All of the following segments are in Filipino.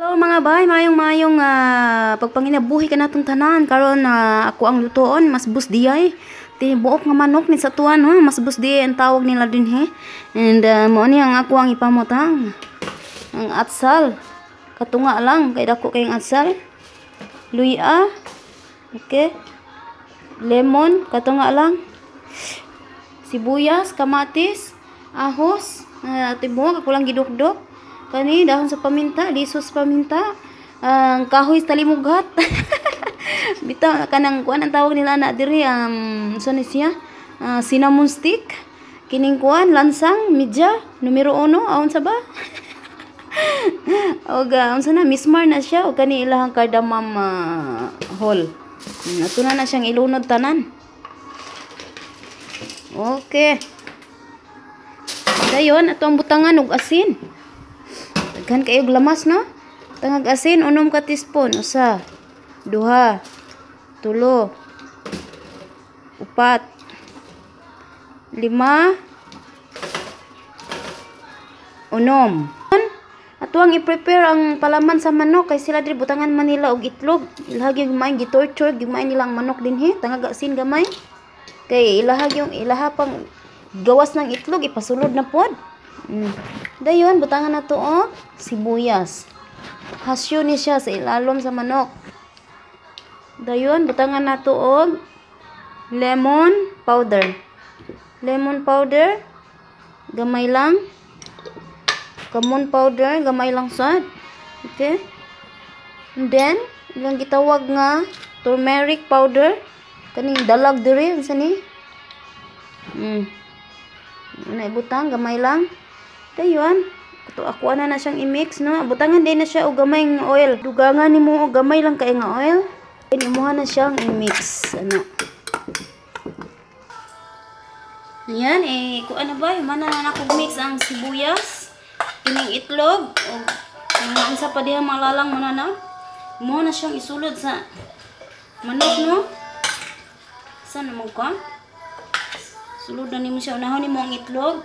Hello mga bay, mayong pagpanginabuhi ka natong tanan karon ako ang lutoon mas bus diyay ti buok nga manok ni sa tuwan mas bus diyay ang tawag nila dinhi. And mo ni ang ako ang ipamutang ang atsal katunga lang kay dako kay ang atsal, luya, okay, lemon katunga lang, sibuyas, kamatis, ahos, tibuok ako lang gidukdok. Kani dahon sa paminta, lisos paminta, ang kahoy sa talimugat. Bitaw kanang kuan ang tawag nila na diri so ni siya? Cinnamon stick. Kining kuan lansang media numero 1 aon sa ba? Og unsa na mismar na siya og kani ilahang cardamom whole. Ato na siyang ilunod tanan. Okay. Dayon ato ang butangan og asin. Daghan kayo lamas no? Tangag asin unom ka teaspoon, usa, duha, tulo, upat, lima, unom. Ato ang i-prepare ang palaman sa manok kay sila diri butangan man nila og itlog. Ilahag yung gamay gitorture, gamay nilang manok dinhi, tangag asin gamay. Kay ilaha pang gawas ng itlog ipasulod na pod. Dayon butangan nato og sibuyas. Hasyo ni siya sa ilalom sa manok. Dayon butangan nato og lemon powder. Lemon powder gamay lang. Kamon powder gamay lang sad. Okay? And then ilang gitawag nga turmeric powder kaning dalag diri unsa ni? Butang gamay lang. Dayon, ako na siyang i-mix, no? Butangan din na siya og gamay ng oil. Dugangan nimo og gamay lang kay nga oil. Imuha na siyang i-mix, ano. Ayan, kuan na ba? Mana na ako mix ang sibuyas, kining itlog, og ang sa pa diha malalang manana. Imuha na siyang isulod sa manok, no? Saan mo ka? Sulod na nimo siya. Unahon nimo ang itlog.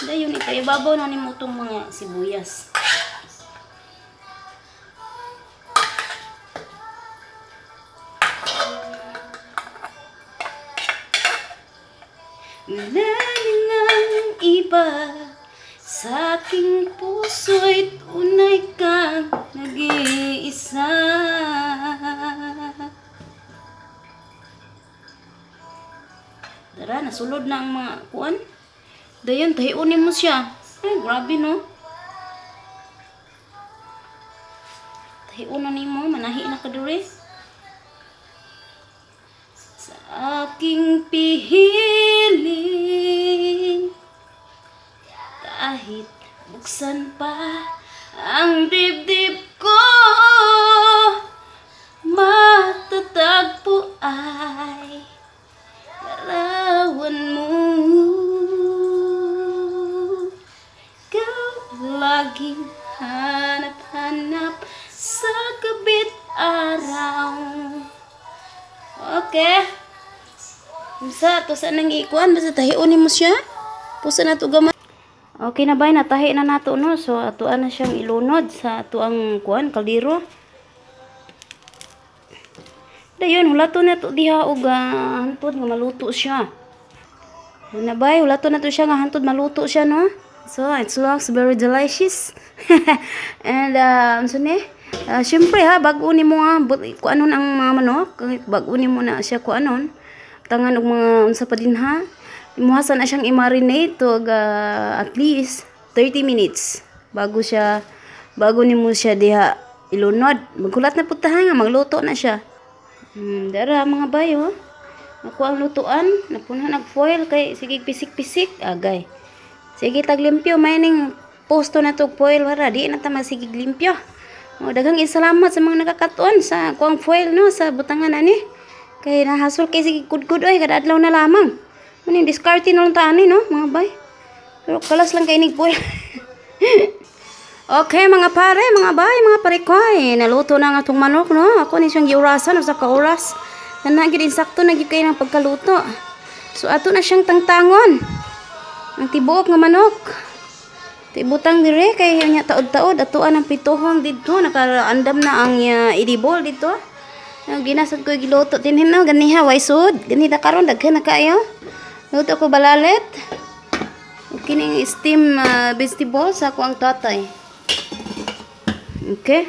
Dayon ipaibabaw na nimo tong mga sibuyas. Lalim ng iba sa aking puso'y tunay kang nag-iisa. Tara, nasulod na ang mga kuan. Dayon, tahiunin mo siya. Ay, grabe no. Tahiunan mo, manahi na ka dure. Sa aking pihiling, kahit buksan pa ang dibdib ko, matatagpo ay larawan mo. Laging hanap-hanap sa kabit araw. Okay. Sa to sa nang ikuan basta tahiunin mo siya. Pusa na to gamay. Okay na ba natahi na nato no. So ato na siyang ilunod sa ato ang kuan kaldero. Dayon hulato na to diha og hantod nga maluto siya. Na bay hulato na to siya nga hantod maluto siya no. So, it looks very delicious. And, syempre ha, bagunin mo ha, kuanon ang mga manok, bagunin mo na siya kuanon, tangan og mga unsa pa din ha, imuhasan na siyang i-marinate og at least 30 minutes, bago nimo siya diha ilunod, magkulat na putahan nga, magluto na siya. Dara mga bayo, ako ang lutuan, napuno nag-foil, kay sige pisik-pisik, agay. Sige taglimpyo mining posto na to foil para di na ta masigig limpyo. Daghang salamat sa mga nakakatuan sa kuang foil no sa butangan ani. Kay nahasol kay sige kudkud oy kada adlaw na lamang. Maning discarte na lang ta ani no mga bay. Pero kalas lang kay nig foil. Okay mga pare, mga bay, mga parikoy, naluto na nga tong manok no. Ako ni siyang giurasan sa kauras. Na gid insakto na gid kay nang pagkaluto. So ato na siyang tangtangon. Ang tibuok nga manok. Ibutang dire kay nya taod-taod atuan ang pituhong didto nakaandam na ang idibol dito. Ginasad ko giluto dinhin no ganiha way sud. Ganita karon daghan na kayo. Luto ko balalet. Kining steam vegetable sa ako ang tatay. Okay.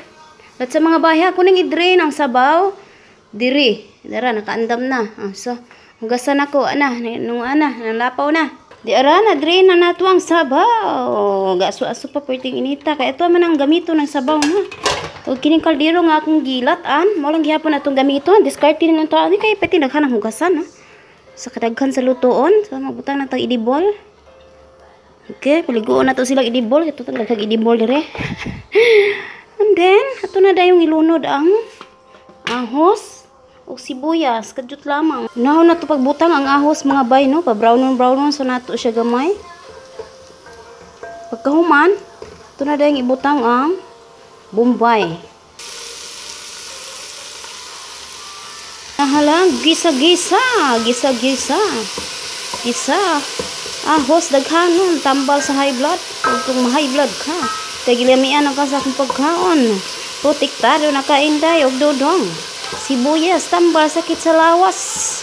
At sa mga bahay kuning i-drain ang sabaw diri. Dara nakaandam na. So hugasan ako nung nalapaw na. Di ara na drain na nato ang sabaw. Gaso-aso pa pwedeng inita kay ito man ang gamito ng sabaw na. Ug kining kaldero nga akong gilatan, mo lang gihapon atong gamiton. Discard din ng tao ni kay pati daghan ang hugasan no. Sa kadaghan sa lutoon, so magbutang na tag idibol. Okay, paliguon na to sila idibol, ito tag daghang idibol dire. And then, ato na dayong ilunod ang ahos o sibuyas, kadyot lamang. Unahon na to pagbutang ang ahos mga bay, no? Pa-brownon so nato siya gamay. Pagkahuman, ito na dahil ibutang ang bombay. Nahalang, gisa-gisa. Ahos, daghanon, tambal sa high blood. Kung ma-high blood ka, kay gilamian ang kasa kong pagkaon. Protektado na kainday, og dodong. Sibuyas, tambal, sakit sa lawas.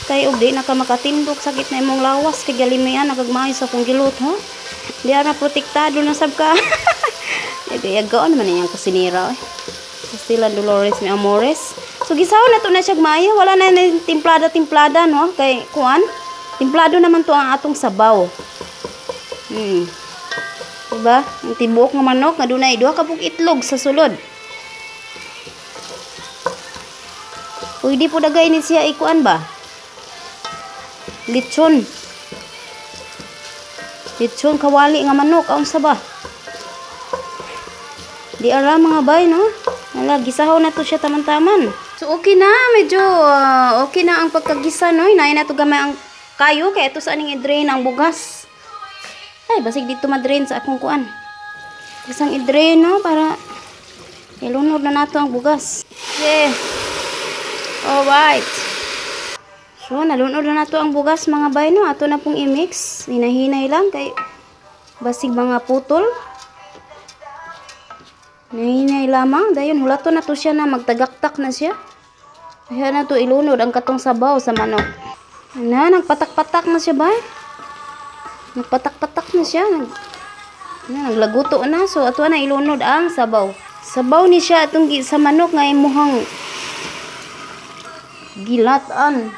Kay og di na ka makatindog, sakit na imong lawas. Kay galimian, nagagmay sa kong gilut, ha? Di na protektado na sab ka. Yagaon naman niyang kusinira, eh. Sila Dolores mi Amores. So, gisaw na to na siya gmaya. Wala na timplada, no? Kay, kuan, timplado naman to ang atong sabaw. Diba? Ang tibuok ng manok, nga dunay duha ka pug itlog sa sulod. Pwede po dagay ni siya ikuan ba? Lechon kawali nga manok, aun sa ba? Di ara mga bay, no? Wala, gisahaw na to siya taman-taman. So, okay na. Medyo okay na ang pagkagisa, no? Inayin na to gamay ang kayo. Kaya ito saan yung i-drain ang bugas. Ay, basig dito ma-drain sa akong kuan. Isang i-drain, no? Para ilunod na nato ang bugas. Okay. Alright. So, nalunod na nato ang bugas, mga bay, no? Ato na pong i-mix. Hinahinay lang kay basig mga putol. Nahinay lamang. Dayon, hulato na to siya na magtagaktak na siya. Kaya na to ilunod ang katong sabaw sa manok. Na, nagpatak-patak na siya ba? Nagpatak-patak na siya. Naglaguto na. So, ato na ilunod ang sabaw. Sabaw ni siya atong sa manok nga imuhang gilatan.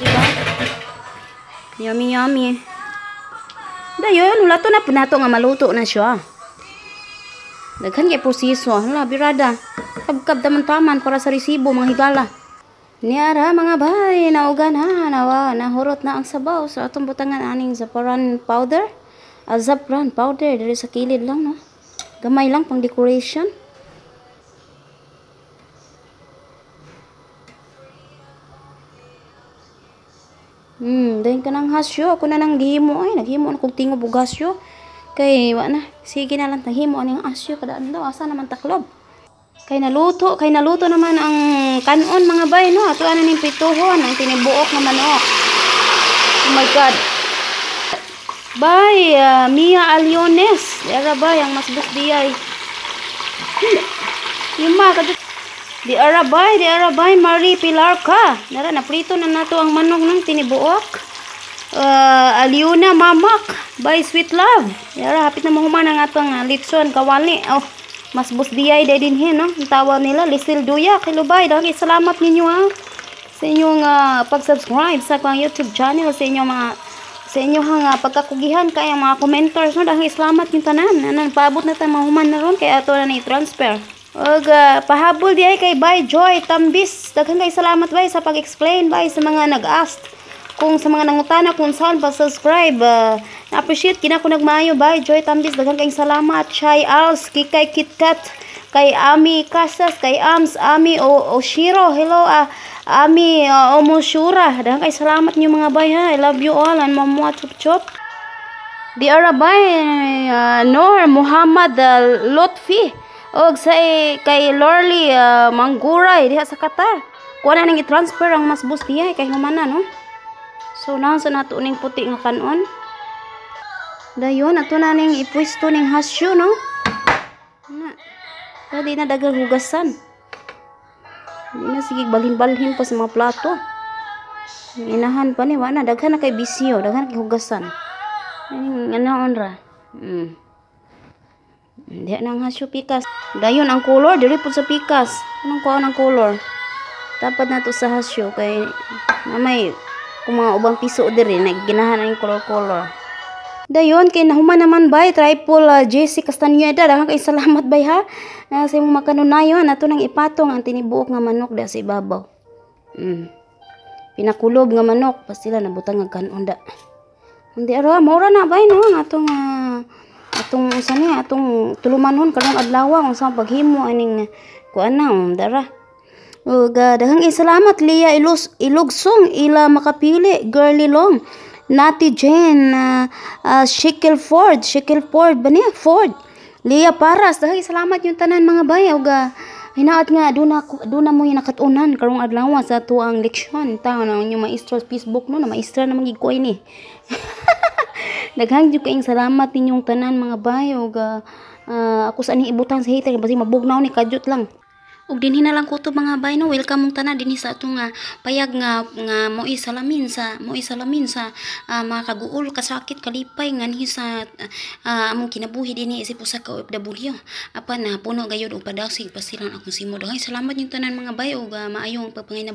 Diba? Yummy, yummy. Dayon, hulato na po nato nga maluto na siya. Daghan kay proseso. Hala, birada. Kabkab taman-taman para sa resibo, mga higala. Niara, mga bay, naugan ha. Nahurot na ang sabaw. So, atong butangan aning zafran powder. Zafran powder. Dari sa kilid lang, no? Gamay lang, pang decoration. Dahin ka ng hasyo. Ako na nang gihimo. Ay, naghimo na kong tingo bugasyo. Kay, na. Sige na lang tahimo aning asyo kadaan daw asa naman taklob. Kay naluto naman ang kanon mga bay, no. Ato ana ning pituhon ang tinibuok nga manok. Oh my god. Bay, Mia Aliones. Dara bay ang mas busdiyay. Yuma kadto. Di ara bay Marie Pilar ka. Dara na prito na nato ang manok nang tinibuok. Aliuna Mamak by Sweet Love. Yara, hapit na mahuman ang atong litson kawali. Oh, mas busdiyay din hin, no? Ang tawag nila, Lisil Duya. Kilubay, dahil salamat ninyo ha sa inyong pag-subscribe sa akong YouTube channel, sa inyong pagkakugihan kaya mga commenters, no? Dahil salamat yung tanan. Paabot na tayo mahuman na ron, kaya ato na ni-transfer. Og pahabol di ay kay Bay Joy Tambis. Daghan kay salamat bay sa pag-explain bay sa mga nag-ask. Kung sa mga nangutana kung saan pa-subscribe, na-appreciate kina ko nagmayo bay Joy Tambis, daghang kayong salamat. Chai Als, Kikay KitKat, kay Ami Casas, kay Ami Oshiro, hello Ami Omoshura, daghang kayong salamat niyo mga bay ha. I love you all and mamwa chup chup. Di ara bay Nor Muhammad Lotfi og sa kay Lorly Mangguray diha sa Qatar. Kuha na nang i-transfer ang mas bus diya kay humana, no. So, nasa nato ning puti nga kanon. Dayon ato na ning ipwesto ning hasyo no. Na. Pwede na dagang hugasan. Hindi na sige balhin-balhin pa sa mga plato. Inahan pa ni wala daghan na kay bisyo, daghan kay hugasan. Ano onra? Hindi nang hasyo pikas. Dayon ang color diri pud sa pikas. Anong kuan ang color? Dapat na to sa hasyo kay may kung mga ubang piso diri nagginahan ang color. Dayon kay nahuman naman bay triple JC Castañeda daghang kay salamat bay ha. Sa imong makanunayon ato nang ipatong ang tinibuok nga manok da sa ibabaw. Pinakulob nga manok pas sila nabutang nga kanunda. Hindi ara maura na bay no atong usa ni atong tulumanhon karong adlaw unsa paghimo aning kuan na dara. Ug daghang salamat Lia Ilugsong ila makapili Girly Long Nati Jane Shackelford ba niya Ford Lia Paras daghang salamat yung tanan mga bay ug hinaot nga duna mo nakatunan karong adlaw sa tuang leksyon taon na yung maestro Facebook no na maestra na magigkoy ni. Daghang jud kaayong salamat ninyong tanan mga bay ug ako sa ni ibutang sa hater basi mabugnaw ni kadyot lang. Ug dinhi na lang ko to mga bay no welcome mong tanan dinhi sa atong payag nga mo'y salamin sa mga kaguol kasakit kalipay nganhi sa among kinabuhi dinhi isip usa ka OFW apan na puno gayud og padasig pasiran akong simod. Salamat yung tanan mga bay ug maayong pagpanginabuhi.